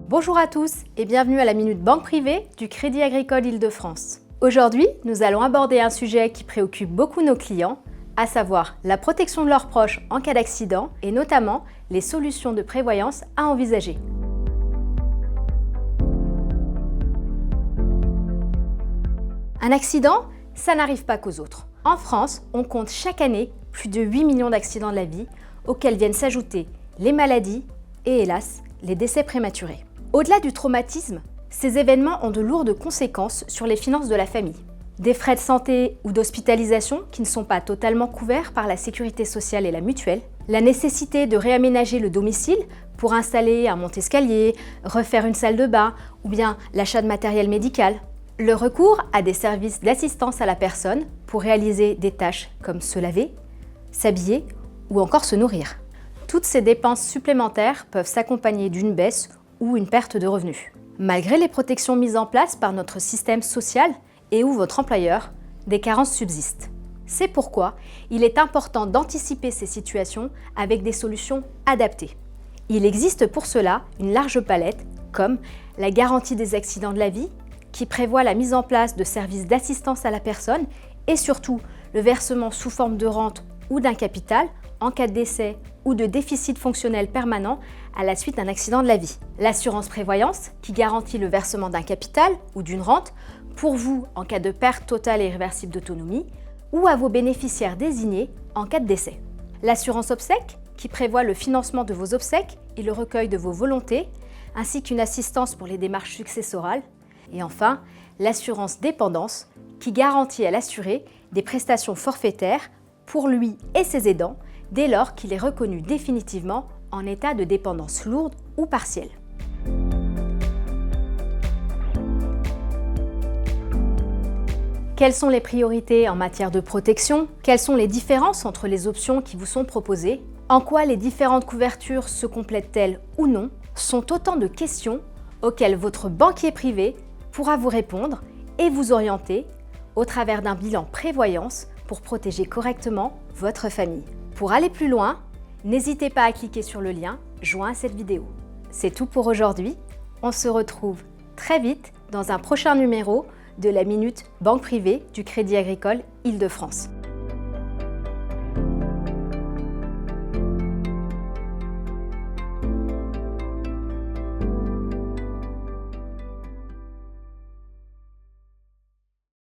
Bonjour à tous et bienvenue à la Minute Banque Privée du Crédit Agricole Île-de-France. Aujourd'hui, nous allons aborder un sujet qui préoccupe beaucoup nos clients, à savoir la protection de leurs proches en cas d'accident et notamment les solutions de prévoyance à envisager. Un accident, ça n'arrive pas qu'aux autres. En France, on compte chaque année plus de 8 millions d'accidents de la vie, auxquels viennent s'ajouter les maladies et hélas, les décès prématurés. Au-delà du traumatisme, ces événements ont de lourdes conséquences sur les finances de la famille. Des frais de santé ou d'hospitalisation qui ne sont pas totalement couverts par la sécurité sociale et la mutuelle, la nécessité de réaménager le domicile pour installer un monte-escalier, refaire une salle de bain ou bien l'achat de matériel médical, le recours à des services d'assistance à la personne pour réaliser des tâches comme se laver, s'habiller ou encore se nourrir. Toutes ces dépenses supplémentaires peuvent s'accompagner d'une baisse ou une perte de revenus. Malgré les protections mises en place par notre système social et ou votre employeur, des carences subsistent. C'est pourquoi il est important d'anticiper ces situations avec des solutions adaptées. Il existe pour cela une large palette comme la garantie des accidents de la vie, qui prévoit la mise en place de services d'assistance à la personne et surtout le versement sous forme de rente ou d'un capital en cas de décès ou de déficit fonctionnel permanent à la suite d'un accident de la vie. L'assurance prévoyance qui garantit le versement d'un capital ou d'une rente pour vous en cas de perte totale et irréversible d'autonomie ou à vos bénéficiaires désignés en cas de décès. L'assurance obsèques qui prévoit le financement de vos obsèques et le recueil de vos volontés ainsi qu'une assistance pour les démarches successorales. Et enfin, l'assurance dépendance qui garantit à l'assuré des prestations forfaitaires pour lui et ses aidants dès lors qu'il est reconnu définitivement en état de dépendance lourde ou partielle. Quelles sont les priorités en matière de protection? Quelles sont les différences entre les options qui vous sont proposées? En quoi les différentes couvertures se complètent-elles ou non? Sont autant de questions auxquelles votre banquier privé pourra vous répondre et vous orienter au travers d'un bilan prévoyance pour protéger correctement votre famille. Pour aller plus loin, n'hésitez pas à cliquer sur le lien joint à cette vidéo. C'est tout pour aujourd'hui. On se retrouve très vite dans un prochain numéro de la Minute Banque Privée du Crédit Agricole Île-de-France.